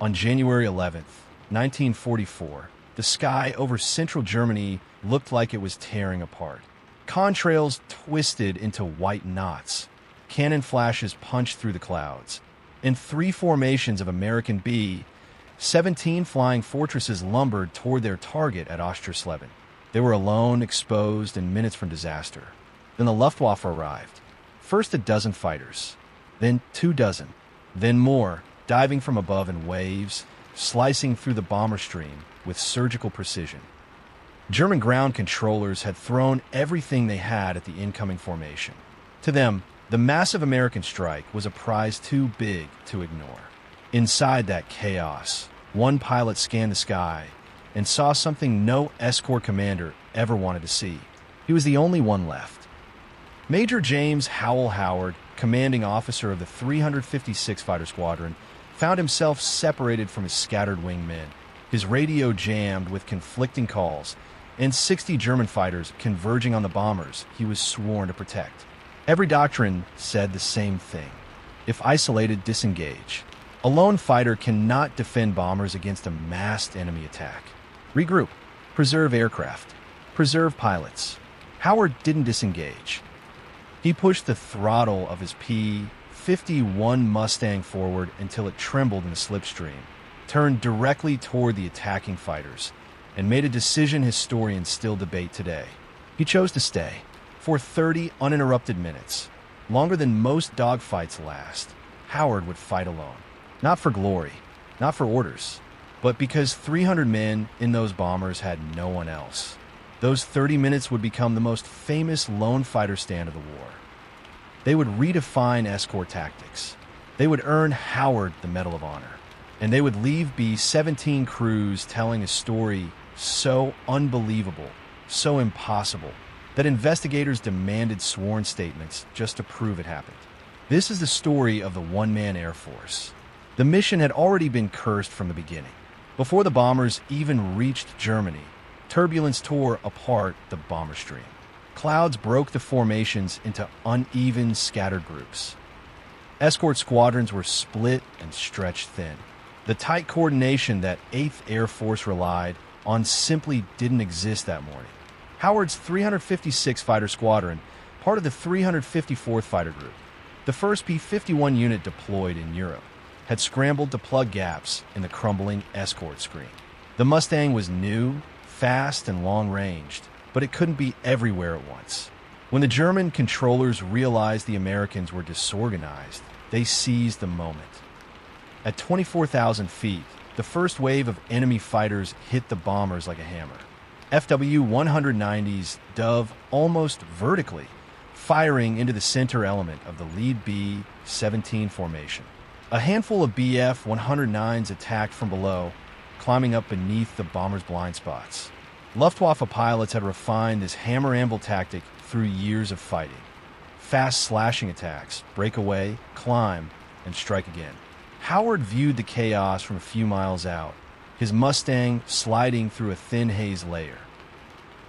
On January 11th, 1944, the sky over central Germany looked like it was tearing apart. Contrails twisted into white knots. Cannon flashes punched through the clouds. In three formations of American B-17 flying fortresses lumbered toward their target at Oschersleben. They were alone, exposed, and minutes from disaster. Then the Luftwaffe arrived. First a dozen fighters, then 24, then more, diving from above in waves, slicing through the bomber stream with surgical precision. German ground controllers had thrown everything they had at the incoming formation. To them, the massive American strike was a prize too big to ignore. Inside that chaos, one pilot scanned the sky and saw something no escort commander ever wanted to see. He was the only one left. Major James Howell Howard, commanding officer of the 356 Fighter Squadron, found himself separated from his scattered wingmen, his radio jammed with conflicting calls, and 60 German fighters converging on the bombers he was sworn to protect. Every doctrine said the same thing. If isolated, disengage. A lone fighter cannot defend bombers against a massed enemy attack. Regroup. Preserve aircraft. Preserve pilots. Howard didn't disengage. He pushed the throttle of his P-51 Mustang forward until it trembled in the slipstream, turned directly toward the attacking fighters, and made a decision historians still debate today. He chose to stay for 30 uninterrupted minutes, longer than most dogfights last. Howard would fight alone, not for glory, not for orders, but because 300 men in those bombers had no one else. Those 30 minutes would become the most famous lone fighter stand of the war. They would redefine escort tactics. They would earn Howard the Medal of Honor. And they would leave B-17 crews telling a story so unbelievable, so impossible, that investigators demanded sworn statements just to prove it happened. This is the story of the one-man Air Force. The mission had already been cursed from the beginning. Before the bombers even reached Germany, turbulence tore apart the bomber stream. Clouds broke the formations into uneven, scattered groups. Escort squadrons were split and stretched thin. The tight coordination that 8th Air Force relied on simply didn't exist that morning. Howard's 356 Fighter Squadron, part of the 354th Fighter Group, the first P-51 unit deployed in Europe, had scrambled to plug gaps in the crumbling escort screen. The Mustang was new, fast, and long-ranged, but it couldn't be everywhere at once. When the German controllers realized the Americans were disorganized, they seized the moment. At 24,000 feet, the first wave of enemy fighters hit the bombers like a hammer. FW-190s dove almost vertically, firing into the center element of the lead B-17 formation. A handful of Bf-109s attacked from below, climbing up beneath the bombers' blind spots. Luftwaffe pilots had refined this hammer-anvil tactic through years of fighting. Fast slashing attacks, break away, climb, and strike again. Howard viewed the chaos from a few miles out, his Mustang sliding through a thin haze layer.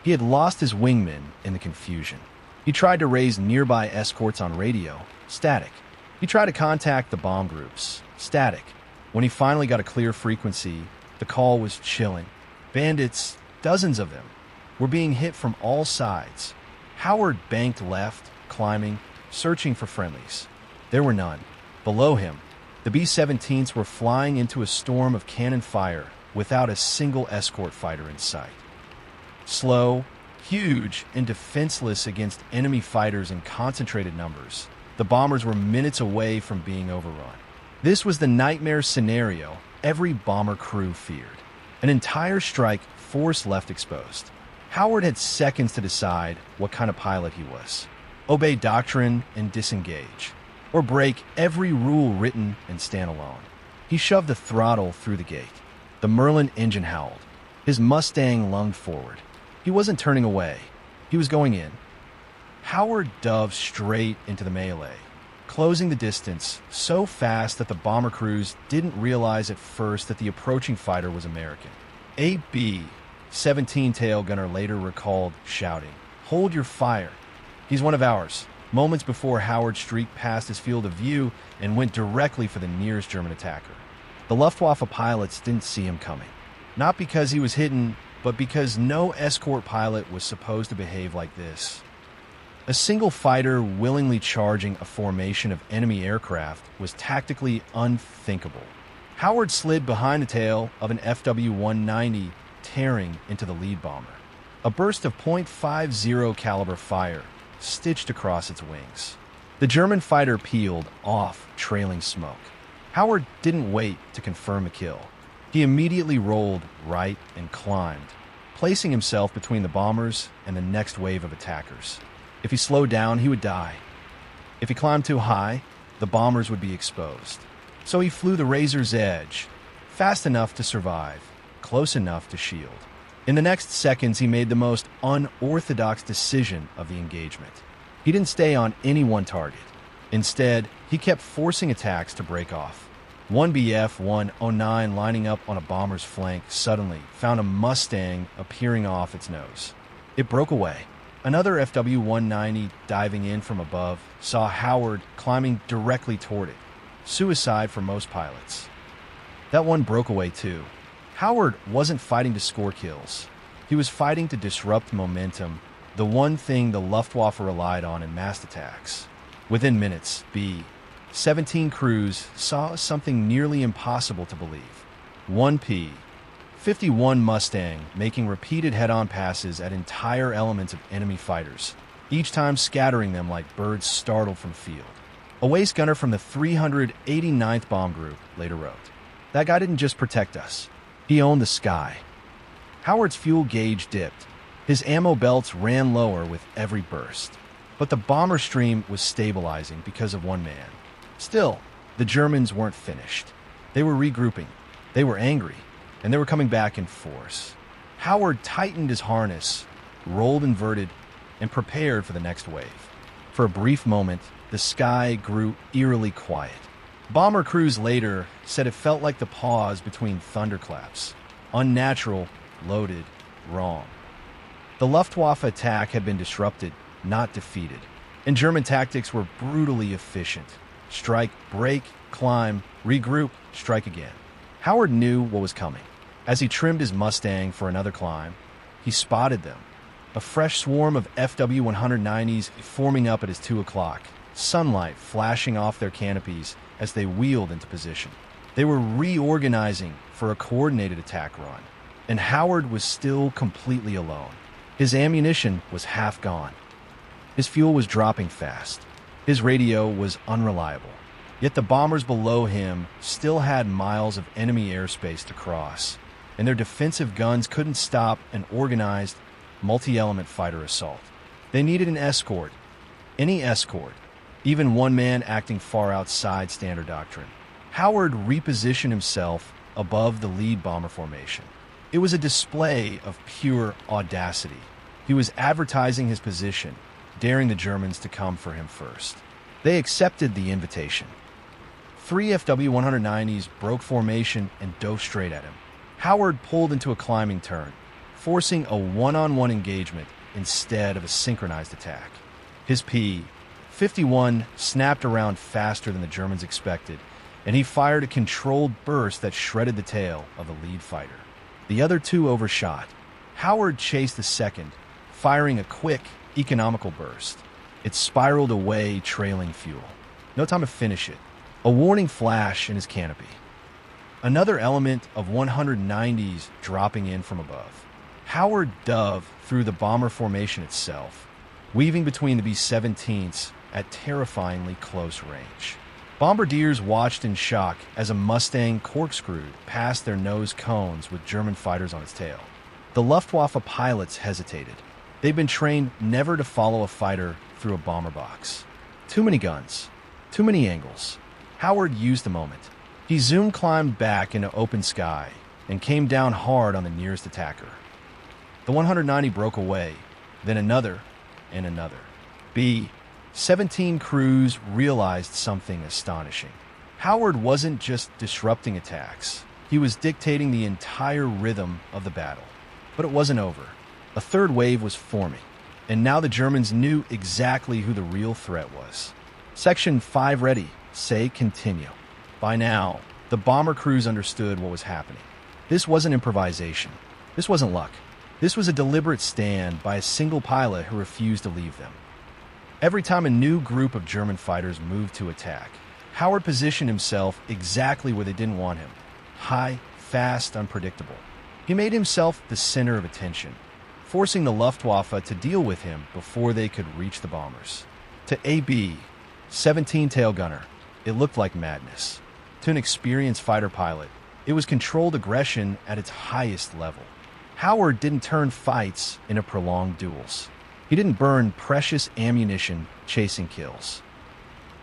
He had lost his wingmen in the confusion. He tried to raise nearby escorts on radio, static. He tried to contact the bomb groups, static. When he finally got a clear frequency, the call was chilling. Bandits, dozens of them, were being hit from all sides. Howard banked left, climbing, searching for friendlies. There were none. Below him, the B-17s were flying into a storm of cannon fire without a single escort fighter in sight. Slow, huge, and defenseless against enemy fighters in concentrated numbers, the bombers were minutes away from being overrun. This was the nightmare scenario every bomber crew feared. An entire strike force left exposed. Howard had seconds to decide what kind of pilot he was. Obey doctrine and disengage, or break every rule written and stand alone. He shoved the throttle through the gate. The Merlin engine howled. His Mustang lunged forward. He wasn't turning away. He was going in. Howard dove straight into the melee, closing the distance so fast that the bomber crews didn't realize at first that the approaching fighter was American. A B-17 tail gunner later recalled shouting, "Hold your fire. He's one of ours," moments before Howard streaked past his field of view and went directly for the nearest German attacker. The Luftwaffe pilots didn't see him coming. Not because he was hidden, but because no escort pilot was supposed to behave like this. A single fighter willingly charging a formation of enemy aircraft was tactically unthinkable. Howard slid behind the tail of an FW-190, tearing into the lead bomber. A burst of .50 caliber fire stitched across its wings. The German fighter peeled off, trailing smoke. Howard didn't wait to confirm a kill. He immediately rolled right and climbed, placing himself between the bombers and the next wave of attackers. If he slowed down, he would die. If he climbed too high, the bombers would be exposed. So he flew the razor's edge, fast enough to survive, close enough to shield. In the next seconds, he made the most unorthodox decision of the engagement. He didn't stay on any one target. Instead, he kept forcing attacks to break off. One BF-109 lining up on a bomber's flank suddenly found a Mustang appearing off its nose. It broke away. Another FW-190 diving in from above saw Howard climbing directly toward it. Suicide for most pilots. That one broke away too. Howard wasn't fighting to score kills. He was fighting to disrupt momentum, the one thing the Luftwaffe relied on in mass attacks. Within minutes, B-17 crews saw something nearly impossible to believe. One P-51 Mustang making repeated head-on passes at entire elements of enemy fighters, each time scattering them like birds startled from field. A waist gunner from the 389th Bomb Group later wrote, "That guy didn't just protect us. He owned the sky." Howard's fuel gauge dipped. His ammo belts ran lower with every burst. But the bomber stream was stabilizing because of one man. Still, the Germans weren't finished. They were regrouping. They were angry. And they were coming back in force. Howard tightened his harness, rolled inverted, and prepared for the next wave. For a brief moment, the sky grew eerily quiet. Bomber crews later said it felt like the pause between thunderclaps. Unnatural, loaded, wrong. The Luftwaffe attack had been disrupted, not defeated. And German tactics were brutally efficient. Strike, break, climb, regroup, strike again. Howard knew what was coming. As he trimmed his Mustang for another climb, he spotted them. A fresh swarm of FW-190s forming up at his 2 o'clock, sunlight flashing off their canopies as they wheeled into position. They were reorganizing for a coordinated attack run, and Howard was still completely alone. His ammunition was half gone. His fuel was dropping fast. His radio was unreliable. Yet the bombers below him still had miles of enemy airspace to cross, and their defensive guns couldn't stop an organized, multi-element fighter assault. They needed an escort, any escort, even one man acting far outside standard doctrine. Howard repositioned himself above the lead bomber formation. It was a display of pure audacity. He was advertising his position, daring the Germans to come for him first. They accepted the invitation. 3 FW-190s broke formation and dove straight at him. Howard pulled into a climbing turn, forcing a one-on-one engagement instead of a synchronized attack. His P-51 snapped around faster than the Germans expected, and he fired a controlled burst that shredded the tail of the lead fighter. The other two overshot. Howard chased the second, firing a quick, economical burst. It spiraled away, trailing fuel. No time to finish it. A warning flash in his canopy. Another element of 190s dropping in from above. Howard dove through the bomber formation itself, weaving between the B-17s at terrifyingly close range. Bombardiers watched in shock as a Mustang corkscrewed past their nose cones with German fighters on its tail. The Luftwaffe pilots hesitated. They'd been trained never to follow a fighter through a bomber box. Too many guns, too many angles. Howard used the moment. He climbed back into open sky and came down hard on the nearest attacker. The 190 broke away, then another and another. B-17 crews realized something astonishing. Howard wasn't just disrupting attacks. He was dictating the entire rhythm of the battle. But it wasn't over. A third wave was forming, and now the Germans knew exactly who the real threat was. Section 5 ready. Say continue. By now, The bomber crews understood what was happening. This wasn't improvisation. This wasn't luck. This was a deliberate stand by a single pilot who refused to leave them. Every time a new group of German fighters moved to attack, Howard positioned himself exactly where they didn't want him. High, fast, unpredictable. He made himself the center of attention, forcing the Luftwaffe to deal with him before they could reach the bombers. To AB, 17 tail gunner, it looked like madness. To an experienced fighter pilot, it was controlled aggression at its highest level. Howard didn't turn fights into prolonged duels. He didn't burn precious ammunition chasing kills.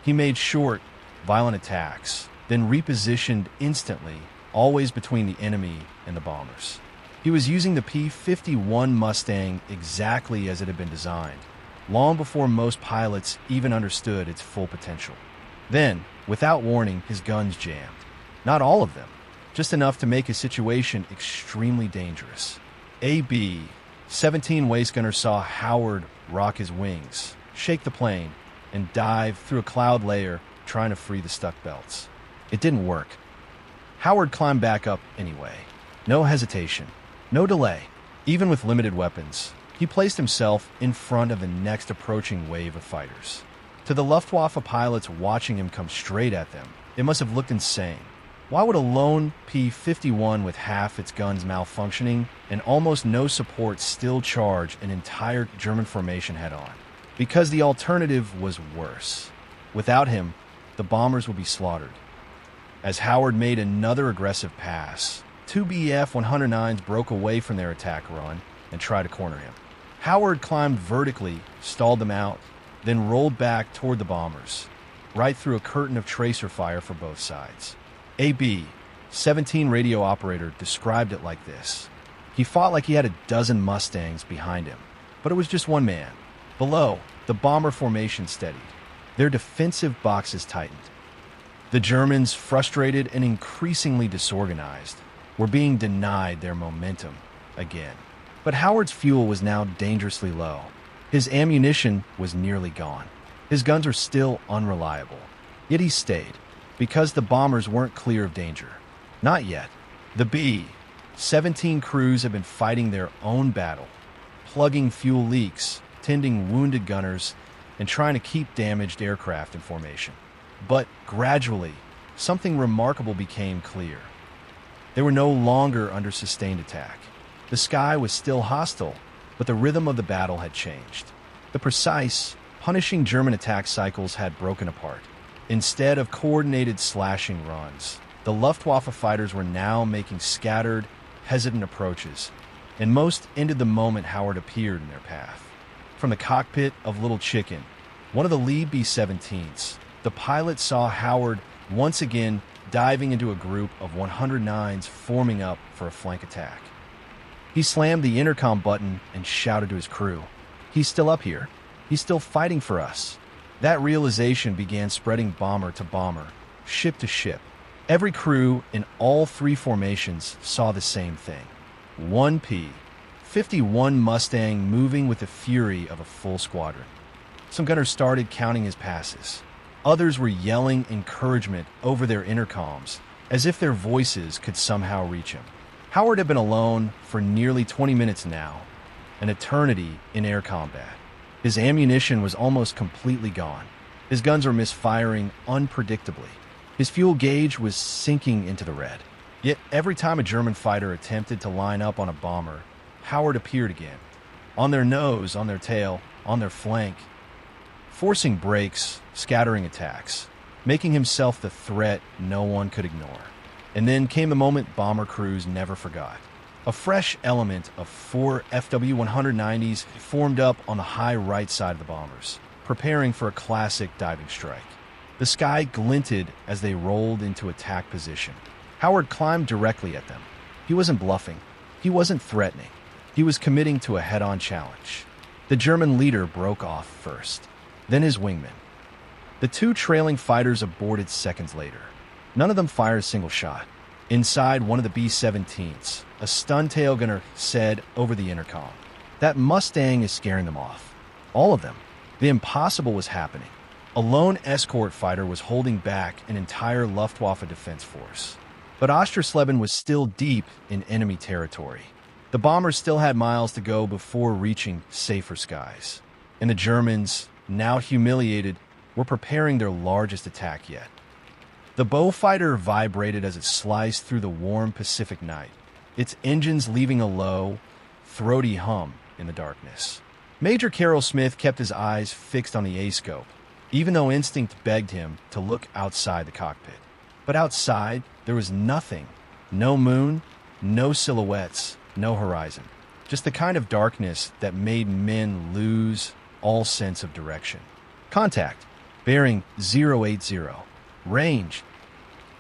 He made short, violent attacks, then repositioned instantly, always between the enemy and the bombers. He was using the P-51 Mustang exactly as it had been designed, long before most pilots even understood its full potential. Then, without warning, his guns jammed. Not all of them, just enough to make his situation extremely dangerous. AB, 17 waist gunner saw Howard rock his wings, shake the plane, and dive through a cloud layer trying to free the stuck belts. It didn't work. Howard climbed back up anyway. No hesitation, no delay. Even with limited weapons, he placed himself in front of the next approaching wave of fighters. To the Luftwaffe pilots watching him come straight at them, it must have looked insane. Why would a lone P-51 with half its guns malfunctioning and almost no support still charge an entire German formation head-on? Because the alternative was worse. Without him, the bombers would be slaughtered. As Howard made another aggressive pass, two Bf-109s broke away from their attack run and tried to corner him. Howard climbed vertically, stalled them out, then rolled back toward the bombers, right through a curtain of tracer fire for both sides. AB, 17 radio operator, described it like this. He fought like he had a dozen Mustangs behind him, but it was just one man. Below, the bomber formation steadied. Their defensive boxes tightened. The Germans, frustrated and increasingly disorganized, were being denied their momentum again. But Howard's fuel was now dangerously low. His ammunition was nearly gone. His guns were still unreliable. Yet he stayed, because the bombers weren't clear of danger. Not yet. The B-17 crews had been fighting their own battle, plugging fuel leaks, tending wounded gunners, and trying to keep damaged aircraft in formation. But gradually, something remarkable became clear. They were no longer under sustained attack. The sky was still hostile, but the rhythm of the battle had changed. The precise, punishing German attack cycles had broken apart. Instead of coordinated slashing runs, the Luftwaffe fighters were now making scattered, hesitant approaches, and most ended the moment Howard appeared in their path. From the cockpit of Little Chicken, one of the lead B-17s, the pilot saw Howard once again diving into a group of 109s forming up for a flank attack. He slammed the intercom button and shouted to his crew, "He's still up here. He's still fighting for us." That realization began spreading bomber to bomber, ship to ship. Every crew in all three formations saw the same thing. One P-51 Mustang moving with the fury of a full squadron. Some gunners started counting his passes. Others were yelling encouragement over their intercoms, as if their voices could somehow reach him. Howard had been alone for nearly 20 minutes now, an eternity in air combat. His ammunition was almost completely gone. His guns were misfiring unpredictably. His fuel gauge was sinking into the red. Yet every time a German fighter attempted to line up on a bomber, Howard appeared again. On their nose, on their tail, on their flank, forcing breaks, scattering attacks, making himself the threat no one could ignore. And then came the moment bomber crews never forgot. A fresh element of 4 FW-190s formed up on the high right side of the bombers, preparing for a classic diving strike. The sky glinted as they rolled into attack position. Howard climbed directly at them. He wasn't bluffing. He wasn't threatening. He was committing to a head-on challenge. The German leader broke off first, then his wingman. The two trailing fighters aborted seconds later. None of them fired a single shot. Inside one of the B-17s, a stunned tail gunner said over the intercom, "That Mustang is scaring them off. All of them." The impossible was happening. A lone escort fighter was holding back an entire Luftwaffe defense force. But Oschersleben was still deep in enemy territory. The bombers still had miles to go before reaching safer skies. And the Germans, now humiliated, were preparing their largest attack yet. The Beaufighter vibrated as it sliced through the warm Pacific night, its engines leaving a low, throaty hum in the darkness. Major Carroll Smith kept his eyes fixed on the A-scope, even though instinct begged him to look outside the cockpit. But outside, there was nothing. No moon, no silhouettes, no horizon. Just the kind of darkness that made men lose all sense of direction. Contact. Bearing 080. Range.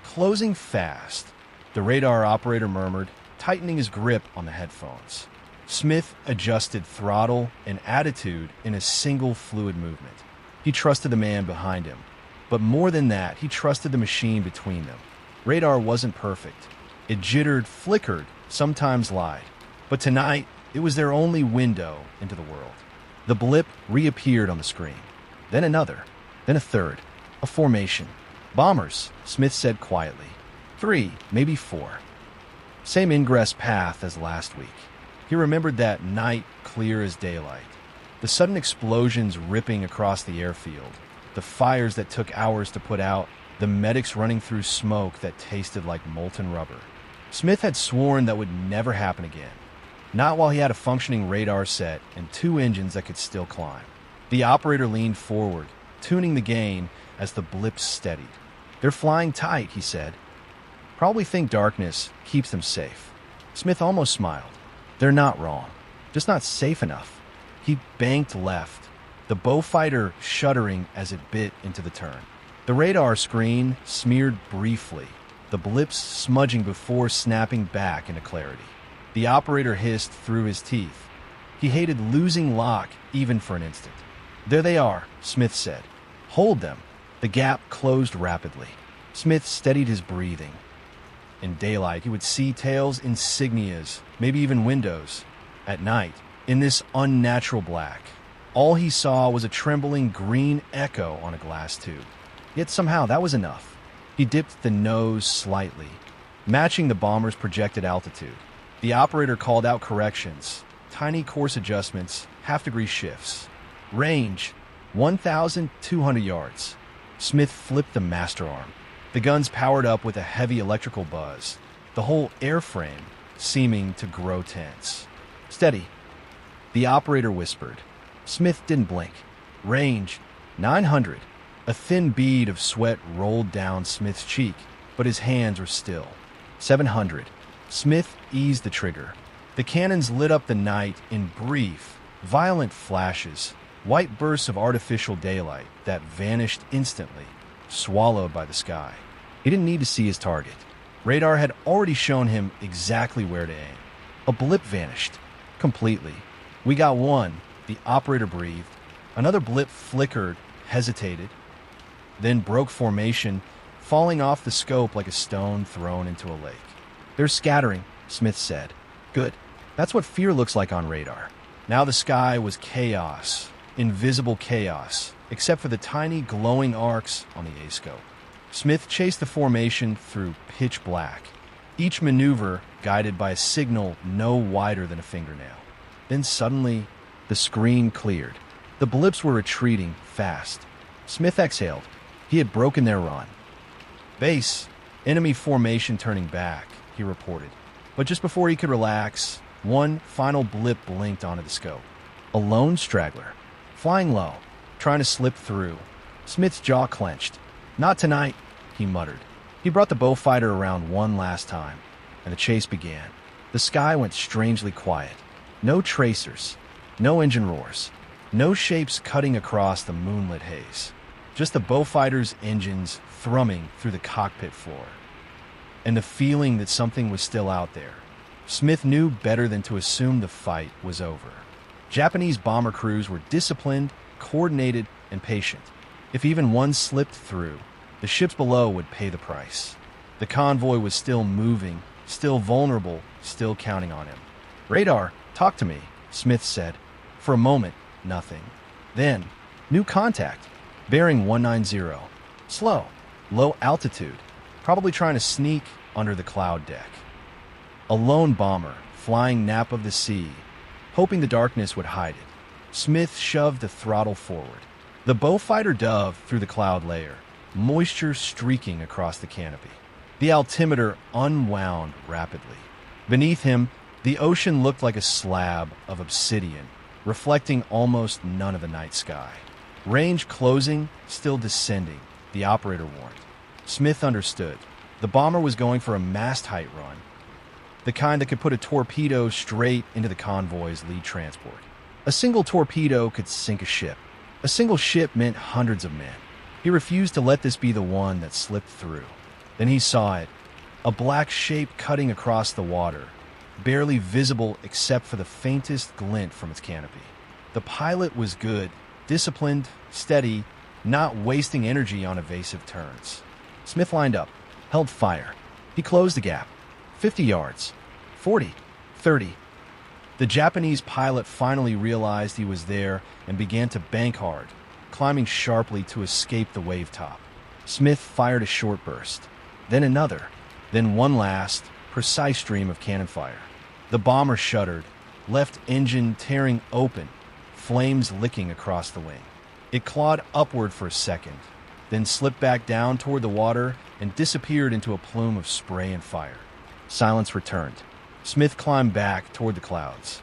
Closing fast. The radar operator murmured, tightening his grip on the headphones. Smith adjusted throttle and attitude in a single fluid movement. He trusted the man behind him. But more than that, he trusted the machine between them. Radar wasn't perfect. It jittered, flickered, sometimes lied. But tonight, it was their only window into the world. The blip reappeared on the screen. Then another. Then a third. A formation. Bombers, Smith said quietly. 3, maybe 4. Same ingress path as last week. He remembered that night clear as daylight. The sudden explosions ripping across the airfield. The fires that took hours to put out, the medics running through smoke that tasted like molten rubber. Smith had sworn that would never happen again. Not while he had a functioning radar set and 2 engines that could still climb. The operator leaned forward, tuning the gain as the blips steadied. They're flying tight, he said. Probably think darkness keeps them safe. Smith almost smiled. They're not wrong. Just not safe enough. He banked left, the Beaufighter shuddering as it bit into the turn. The radar screen smeared briefly, the blips smudging before snapping back into clarity. The operator hissed through his teeth. He hated losing lock even for an instant. There they are, Smith said. Hold them. The gap closed rapidly. Smith steadied his breathing. In daylight, he would see tails, insignias, maybe even windows. At night, in this unnatural black, all he saw was a trembling green echo on a glass tube. Yet somehow that was enough. He dipped the nose slightly, matching the bomber's projected altitude. The operator called out corrections, tiny course adjustments, half-degree shifts. Range, 1,200 yards. Smith flipped the master arm. The guns powered up with a heavy electrical buzz, the whole airframe seeming to grow tense. Steady, the operator whispered. Smith didn't blink. Range, 900. A thin bead of sweat rolled down Smith's cheek, but his hands were still. 700. Smith eased the trigger. The cannons lit up the night in brief, violent flashes, white bursts of artificial daylight that vanished instantly, swallowed by the sky. He didn't need to see his target. Radar had already shown him exactly where to aim. A blip vanished. Completely. We got one, the operator breathed. Another blip flickered, hesitated, then broke formation, falling off the scope like a stone thrown into a lake. They're scattering, Smith said. Good. That's what fear looks like on radar. Now the sky was chaos, invisible chaos, except for the tiny glowing arcs on the A-scope. Smith chased the formation through pitch black, each maneuver guided by a signal no wider than a fingernail. Then suddenly, the screen cleared. The blips were retreating fast. Smith exhaled. He had broken their run. Base, enemy formation turning back, he reported. But just before he could relax, one final blip blinked onto the scope. A lone straggler, flying low, trying to slip through. Smith's jaw clenched. Not tonight, he muttered. He brought the Beaufighter around one last time, and the chase began. The sky went strangely quiet. No tracers, no engine roars, no shapes cutting across the moonlit haze. Just the Beaufighter's engines thrumming through the cockpit floor. And the feeling that something was still out there. Smith knew better than to assume the fight was over. Japanese bomber crews were disciplined, coordinated, and patient. If even one slipped through, the ships below would pay the price. The convoy was still moving, still vulnerable, still counting on him. Radar, talk to me, Smith said. For a moment, nothing. Then, new contact. Bearing 190. Slow, low altitude, probably trying to sneak under the cloud deck. A lone bomber, flying nap of the sea, hoping the darkness would hide it. Smith shoved the throttle forward. The Beaufighter dove through the cloud layer, moisture streaking across the canopy. The altimeter unwound rapidly. Beneath him, the ocean looked like a slab of obsidian, reflecting almost none of the night sky. Range closing, still descending, the operator warned. Smith understood. The bomber was going for a mast height run, the kind that could put a torpedo straight into the convoy's lead transport. A single torpedo could sink a ship. A single ship meant hundreds of men. He refused to let this be the one that slipped through. Then he saw it, a black shape cutting across the water, barely visible except for the faintest glint from its canopy. The pilot was good, disciplined, steady, not wasting energy on evasive turns. Smith lined up, held fire. He closed the gap. 50 yards. 40. 30. The Japanese pilot finally realized he was there and began to bank hard, climbing sharply to escape the wave top. Smith fired a short burst, then another, then one last, precise stream of cannon fire. The bomber shuddered, left engine tearing open, flames licking across the wing. It clawed upward for a second, then slipped back down toward the water and disappeared into a plume of spray and fire. Silence returned. Smith climbed back toward the clouds.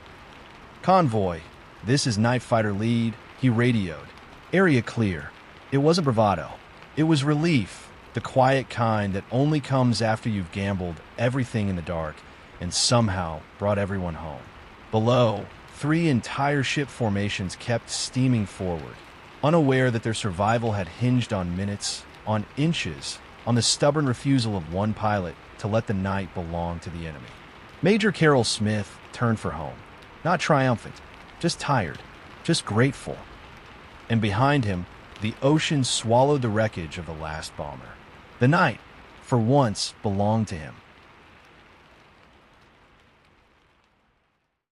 "Convoy, this is Night Fighter Lead," he radioed. "Area clear." It wasn't bravado. It was relief, the quiet kind that only comes after you've gambled everything in the dark and somehow brought everyone home. Below, 3 entire ship formations kept steaming forward, unaware that their survival had hinged on minutes, on inches, on the stubborn refusal of one pilot to let the night belong to the enemy. Major Carroll Smith turned for home, not triumphant, just tired, just grateful. And behind him, the ocean swallowed the wreckage of the last bomber. The night, for once, belonged to him.